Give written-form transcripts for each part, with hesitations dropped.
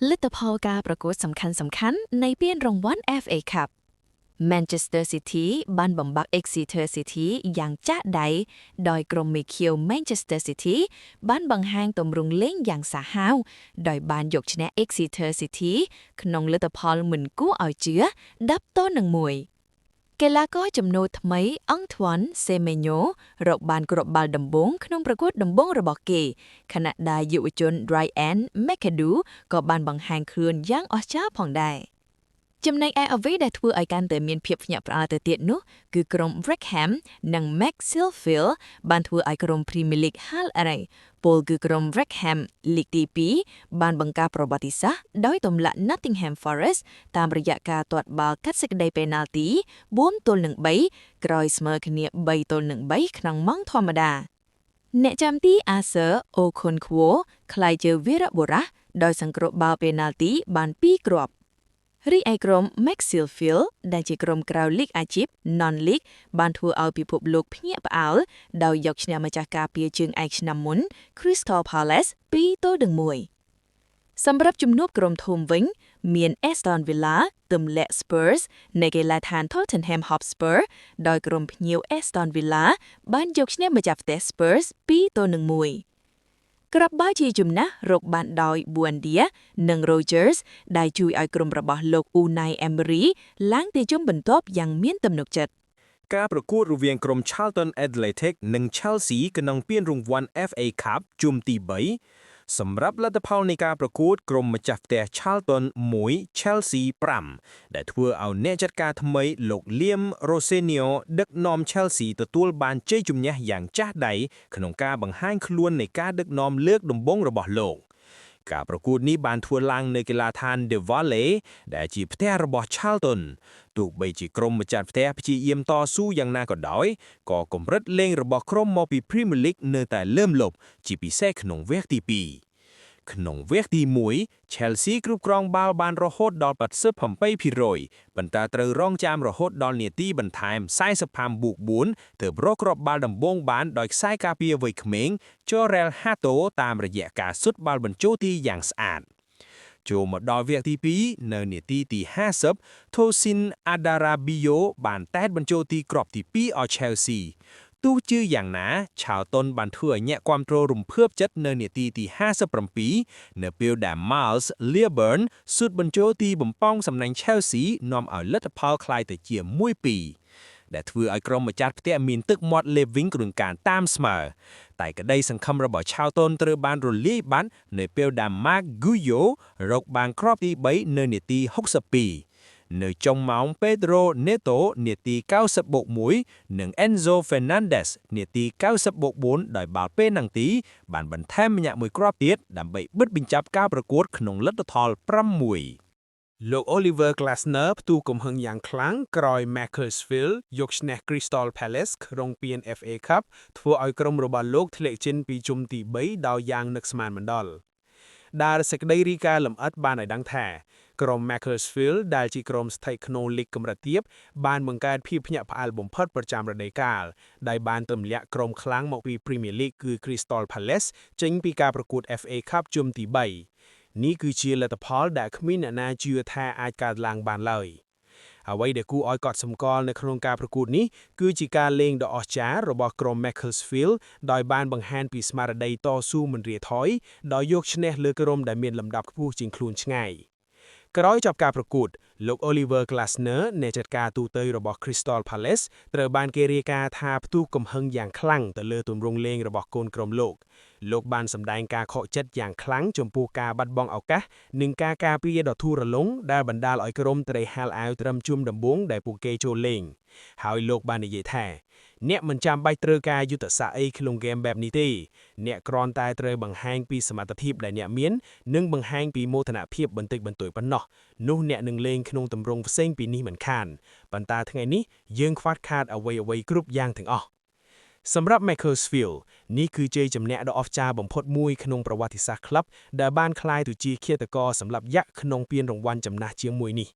លទ្ធផលការប្រកួតសំខាន់ៗនៃពានរង្វាន់ FA Cup Manchester City បានបំបាក់ Exeter City យ៉ាងចាស់ដៃដោយក្រុមមេឃៀវ Manchester City បានបង្ហាញទម្រង់លេងយ៉ាងសាហាវដោយបានយកឈ្នះ Exeter City ក្នុងលទ្ធផលមិនគួរឲ្យជឿ10-1កីឡាករចំណូលថ្មីអង់ធ្វ៉ាន់សេមេញ៉ូរកបានគ្រាប់បាល់ដំបូងក្នុងប្រកួតដំបូងរបស់គេខណៈដែលយុវជន Ryan McAdoo ក៏បានបង្ហាញខ្លួនយ៉ាងអស្ចារ្យផងដែរចំណែកឯអ្វីដែលធ្វើឲ្យកាន់តែមានភាពភ្ញាក់ផ្អើលទៅទៀតនោះគឺក្រុម Wrexham និង Macclesfield បានធ្វើឲ្យក្រុម Premier League ហាលអរ៉ៃពលគឺក្រុម Wrexham លីកទី2បានបង្កើតប្រវត្តិសាស្ត្រដោយទម្លាក់ Nottingham Forest តាមរយៈការទាត់បាល់កាត់សេចក្តីពេណាល់ទី4-3ក្រោយស្មើគ្នា3-3ក្នុងម៉ោងធម្មតាអ្នកចាំទី Arthur Okonkwo ក្លាយជាវីរបុរសដោយសង្គ្រោះបាល់ពេណាល់ទីបាន2គ្រាប់រីឯក្រុម Macclesfield ដែលជាក្រុមក្រៅលីកអាជីព Non-League បានធ្វើឲ្យពិភពលោកភ្ញាក់ផ្អើលដោយយកឈ្នះម្ចាស់ការពារជើងឯកឆ្នាំមុន Crystal Palace 2-1សម្រាប់ជំនួបក្រុមធំវិញមាន Aston Villa ទម្លាក់ Spurs នៅកីឡដ្ឋាន Tottenham Hotspur ដោយក្រុមភ្ញៀវ Aston Villa បានយកឈ្នះម្ចាស់ផ្ទះ Spurs 2-1ក្របបាល់ជាជំនះរកបានដោយ Buendia និង Rogers ដែលជួយឲ្យក្រុមរបស់លោក Unai Emery ឡើងទៅជុំបន្ទាប់យ៉ាងមានទំនុកចិត្តការប្រកួតរវាងក្រុម Charlton Athletic និង Chelsea ក្នុងពានរង្វាន់ FA Cup ជុំទី3សម្រាប់លទ្ធផលនៃការប្រកួតក្រុមម្ចាស់ផ្ទះ Charlton 1 Chelsea 5ដែលធ្វើឲ្យអ្នកចាត់ការថ្មីលោក Liam Rosenior ដឹកនាំ Chelsea ទទួលបានជ័យជំនះយ៉ាងចាស់ដៃក្នុងការបង្ហាញខ្លួននៃការដឹកនាំលើកដំបូងរបស់លោកការប្រកួតនេះបានធ្វើឡើងនៅកីឡដ្ឋាន The Valley ដែលជាផ្ទះរបស់ Charlton ទោះបីជាក្រុមម្ចាស់ផ្ទះព្យាយាមតស៊ូយ៉ាងណាក៏ដោយក៏កម្រិតលេងរបស់ក្រុមមកពី Premier League នៅតែលើមលប់ជាពិសេសក្នុងវគ្គទី2ក្នុងវគ្គទី1 Chelsea គ្រប់គ្រងបាល់បានរហូតដល់ 88% ប៉ុន្តែត្រូវរងចាំរហូតដល់នាទីបន្ថែម 45+4 ទើបរកគ្រាប់បាល់ដំបូងបានដោយខ្សែការពារវ័យក្មេង Jorel Hato តាមរយៈការស៊ុតបាល់បញ្ចូលទីយ៉ាងស្អាតចូលមកដល់វគ្គទី2នៅនាទីទី50 Tosin Adarabioyo បានតែតបញ្ចូលទីគ្រាប់ទី2ឲ្យ Chelseaទោះជាយ៉ាងណា Charlton បានធ្វើឲ្យអ្នកគាំទ្ររំភើបចិត្តនៅនាទីទី57នៅពេលដែល Miles Learburn ស៊ុតបញ្ចូលទីបំប៉ងសំណាញ់ Chelsea នាំឲ្យលទ្ធផលក្លាយទៅជា 1-2 ដែលធ្វើឲ្យក្រុមម្ចាស់ផ្ទះមានទឹកមាត់លេបវិញគ្រឿងការតាមស្មើតែក្តីសង្ឃឹមរបស់ Charlton ត្រូវបានរលាយបាត់នៅពេលដែល Marc Guyo រកបានគ្រាប់ទី3នៅនាទី62នៅចុងម៉ោង Pedro Neto នាទី90+1 និង Enzo Fernandez នាទី90+4 ដោយបាល់ពេណាល់ទីបានបន្ថែមម្ញាក់មួយគ្រាប់ទៀតដើម្បីបិទបញ្ចប់ការប្រកួតក្នុងលទ្ធផល 5-1 លោក Oliver Glasner ផ្ទុះកំហឹងយ៉ាងខ្លាំងក្រោយ Macclesfield យកឈ្នះ Crystal Palace ក្នុងពាន FA Cup ធ្វើឲ្យក្រុមរបស់លោកធ្លាក់ចេញពីជុំទី3ដោយយ៉ាងនឹកស្មានមិនដល់ដែលសេចក្តីរាយការណ៍លម្អិតបានឲ្យដឹងថាក្រុម Macclesfield ដែលជាក្រុមស្ថិតក្នុងលីកកម្រិតទាបបានបង្កើតភាពភ្ញាក់ផ្អើលបំផុតប្រចាំរដូវកាលដែលបានទម្លាក់ក្រុមខ្លាំងមកពី Premier League គឺ Crystal Palace ចេញពីការប្រកួត FA Cup ជុំទី3នេះគឺជាលទ្ធផលដែលគ្មានអ្នកណាជឿថាអាចកើតឡើងបានឡើយអ្វីដែលគួរឲ្យកត់សម្គាល់នៅក្នុងការប្រកួតនេះគឺជាការលេងដ៏អស្ចារ្យរបស់ក្រុម Macclesfield ដោយបានបង្ហាញពីស្មារតីតស៊ូមិនរាថយដោយយកឈ្នះលើក្រុមដែលមានលំដាប់ខ្ពស់ជាងខ្លួនឆ្ងាយក្រោយចប់ការប្រកួតលោក Oliver Glasner អ្នកចាត់ការទូទៅរបស់ Crystal Palace ត្រូវបានគេរាយការណ៍ថាផ្ទុះកំហឹងយ៉ាងខ្លាំងទៅលើទម្រង់លេងរបស់កូនក្រុមលោកបានសម្ដែងការខកចិត្តយ៉ាងខ្លាំងចំពោះការបាត់បង់ឱកាសនិងការការពារដ៏ធូររលុងដែលបណ្ដាលឲ្យក្រុមត្រូវហាលអាវត្រឹមជុំដំបូងដែលពួកគេចូលលេងហើយលោកបាននិយាយថាអ្នកមិនចាំបាច់ត្រូវការយុទ្ធសាស្ត្រអីក្នុងហ្គេមបែបនេះទេអ្នកគ្រាន់តែត្រូវបង្ហាញពីសមត្ថភាពដែលអ្នកមាននិងបង្ហាញពីមោទនភាពបន្តិចបន្តួចប៉ុណ្ណោះនោះអ្នកនឹងលេងក្នុងទម្រង់ផ្សេងពីនេះមិនខានប៉ុន្តែថ្ងៃនេះយើងខ្វះខាតអ្វីៗគ្រប់យ៉ាងទាំងអស់សម្រាប់ Macclesfield នេះគឺជ័យជំនះដ៏អស្ចារ្យបំផុតមួយក្នុងប្រវត្តិសាស្ត្រក្លឹបដែលបានក្លាយទៅជាឃាតករសម្រាប់យក្សក្នុងពានរង្វាន់ចំណាស់ជាងមួយនេះ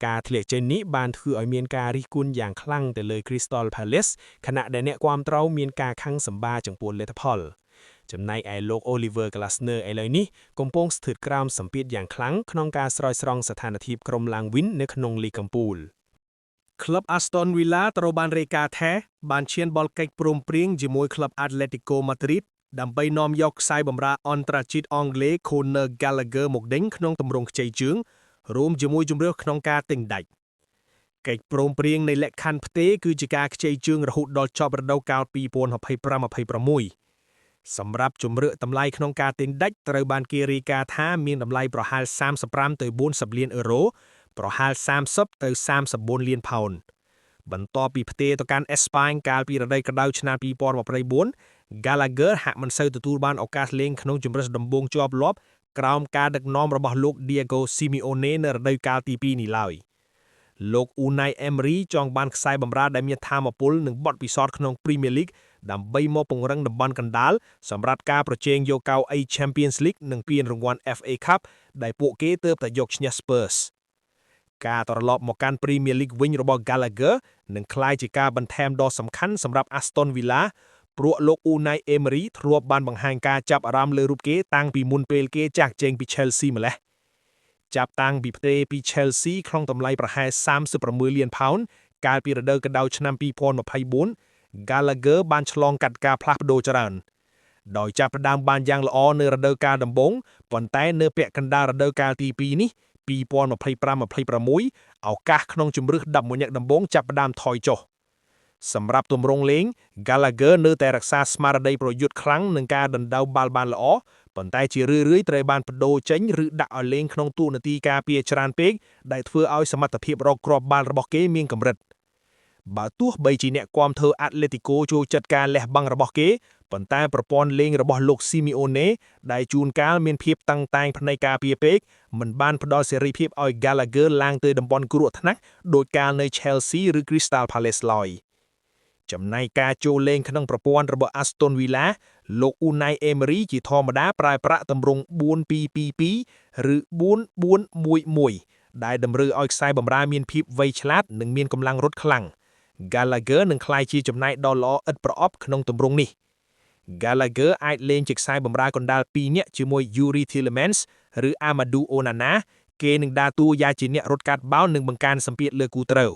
ការធ្លាក់ចេញនេះបានធ្វើឲ្យមានការរិះគន់យ៉ាងខ្លាំងទៅលើ Crystal Palace ខណៈដែលអ្នកគាំទ្រមានការខឹងសម្បារចំពោះលទ្ធផល ចំណែកឯលោក Oliver Glasner ឥឡូវនេះកំពុងស្ថិតក្រោមសម្ពាធយ៉ាងខ្លាំងក្នុងការស្រោចស្រង់ស្ថានភាពក្រុមឡើងវិញនៅក្នុងលីកកំពូល ក្លឹប Aston Villa ត្រូវបានរាយការណ៍ថាបានឈានបលកិច្ចព្រមព្រៀងជាមួយក្លឹប Atletico Madrid ដើម្បីនាំយកខ្សែបម្រើអន្តរជាតិអង់គ្លេស Conor Gallagher មកដេញក្នុងទម្រង់ខ្ចីជើងរួមជាមួយជម្រើសក្នុងការទិញដាច់កិច្ចព្រមព្រៀងនៃលក្ខខណ្ឌផ្ទេរគឺជាការខ្ចីជើងរហូតដល់ចប់រដូវកាល 2025-26 សម្រាប់ជម្រើសតម្លៃក្នុងការទិញដាច់ត្រូវបានគេរាយការណ៍ថាមានតម្លៃប្រហែល35ទៅ40លានអឺរ៉ូប្រហែល30ទៅ34លានផោនបន្ទាប់ពីផ្ទេរទៅកាន់អេស្ប៉ាញកាលពីរដូវក្តៅឆ្នាំ2024 Gallagher ហាក់មិនសូវទទួលបានឱកាសលេងក្នុងជម្រើសដំបូងជាប់លាប់ក្រោមការដឹកនាំរបស់លោក Diego Simeone នៅរដូវកាលទី2នេះឡើយលោក Unai Emery ចង់បានខ្សែបម្រើដែលមានថាមពលនិងបទពិសោធន៍ក្នុង Premier League ដើម្បីមកពង្រឹងតំបន់កណ្ដាលសម្រាប់ការប្រជែងយកកៅអី Champions League និងពានរង្វាន់ FA Cup ដែលពួកគេទើបតែយកឈ្នះ Spurs ការត្រឡប់មកកាន់ Premier League វិញរបស់ Gallagher នឹងក្លាយជាការបន្ថែមដ៏សំខាន់សម្រាប់ Aston Villa ព្រោះលោក Unai Emery ធ្លាប់បានបង្ហាញការចាប់អារម្មណ៍លើរូបគេតាំងពីមុនពេលគេចាកចេញពី Chelsea ម្ល៉េះចាប់តាំងពីផ្ទេរពី Chelsea ក្នុងតម្លៃប្រហែល36លានផោនកាលពីរដូវក្តៅឆ្នាំ2024 Gallagher បានឆ្លងកាត់ការផ្លាស់ប្ដូរច្រើនដោយចាប់ផ្ដើមបានយ៉ាងល្អនៅរដូវកាលដំបូងប៉ុន្តែនៅពាក់កណ្ដាលរដូវកាលទី2នេះ2025-26 ឱកាសក្នុងជម្រើស11នាក់ដំបូងចាប់ផ្ដើមថយចុះសម្រាប់ទម្រង់លេង Gallagher នៅតែរក្សាស្មារតីប្រយុទ្ធខ្លាំងនឹងការដណ្ដើមបាល់បានល្អប៉ុន្តែជារឿយៗត្រូវបានបដូរចេញឬដាក់ឲ្យលេងក្នុងតួនាទីការពារច្រើនពេកដែលធ្វើឲ្យសមត្ថភាពរកគ្រាប់បាល់របស់គេមានកម្រិតបើទោះបីជាអ្នកគាំទ្រ Atletico ចូលចិត្តការលះបង់របស់គេប៉ុន្តែប្រព័ន្ធលេងរបស់លោក Simeone ដែលជួនកាលមានភាពតឹងតែងផ្នែកការពារពេកមិនបានផ្ដល់សេរីភាពឲ្យ Gallagher ឡើងទៅតំបន់គ្រោះថ្នាក់ដោយកាលនៅ Chelsea ឬ Crystal Palace ឡើយចំណែកការចូលលេងក្នុងប្រព័ន្ធរបស់ Aston Villa លោក Unai Emery ជាធម្មតាប្រើប្រាស់ទម្រង់ 4-2-2-2 ឬ 4-4-1-1 ដែលតម្រូវឲ្យខ្សែបម្រើមានភាពវៃឆ្លាតនិងមានកម្លាំងរត់ខ្លាំង Gallagher នឹងក្លាយជាចំណែកដ៏ល្អឥតប្រអប់ក្នុងទម្រង់នេះ Gallagher អាចលេងជាខ្សែបម្រើកណ្ដាល2នាក់ជាមួយ Youri Tielemans ឬ Amadou Onana គេនឹងដើរតួយ៉ាងជាអ្នករត់កាត់បាល់និងបង្កើនសម្ពាធលើគូត្រូវ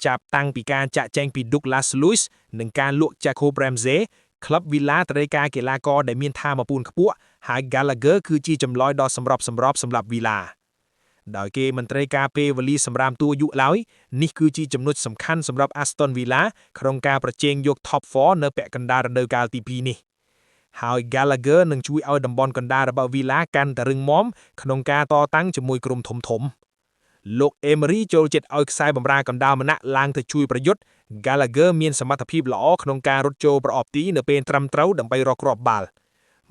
ចាប់តាំងពីការចាក់ចែងពី Douglas Luiz និងការលក់ Jacob Ramsey ក្លឹប Villa ត្រូវការកីឡាករដែលមានថាមពលខ្ពស់ហើយ Gallagher គឺជាចម្លើយដ៏សម្របសម្រាប់ Villa ដោយគេមិនត្រូវការពេលវេលាសម្រាមតួយុឡើយនេះគឺជាចំណុចសំខាន់សម្រាប់ Aston Villa ក្នុងការប្រជែងយក Top 4 នៅពាក់កណ្ដាលរដូវកាលទី2នេះហើយ Gallagher នឹងជួយឲ្យតំបន់កណ្ដាលរបស់ Villa កាន់តែរឹងមាំក្នុងការតតាំងជាមួយក្រុមធំៗលោក Emery ចូលចិត្តឲ្យខ្សែបម្រើកណ្ដាលម្នាក់ឡើងទៅជួយប្រយុទ្ធ Gallagher មានសមត្ថភាពល្អក្នុងការរត់ចូលប្រអប់ទីនៅពេលត្រឹមត្រូវដើម្បីរកគ្រាប់បាល់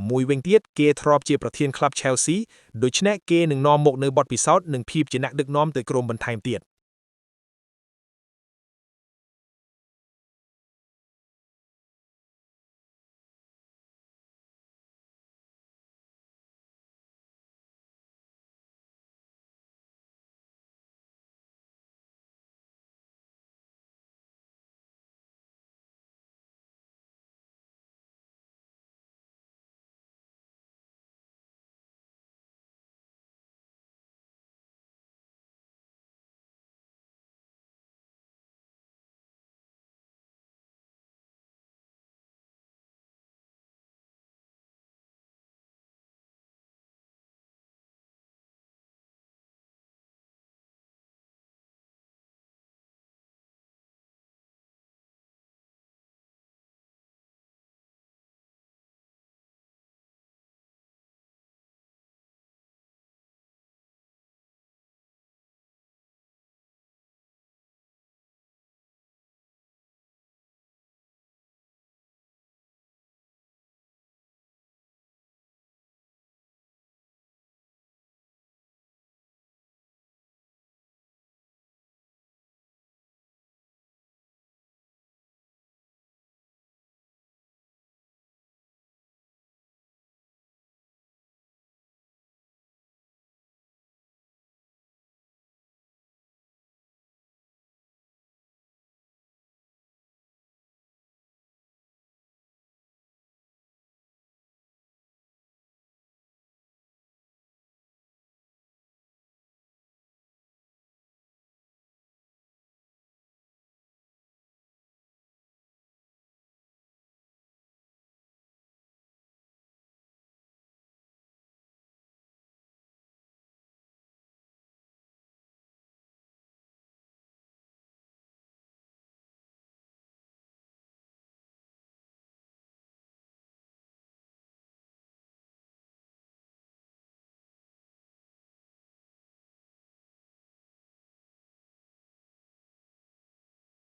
មួយវិញទៀតគេធ្លាប់ជាប្រធានក្លឹប Chelsea ដូច្នេះគេនឹងនាំមកនៅបទពិសោធន៍និងភាពជាអ្នកដឹកនាំទៅក្រុមបន្ថែមទៀត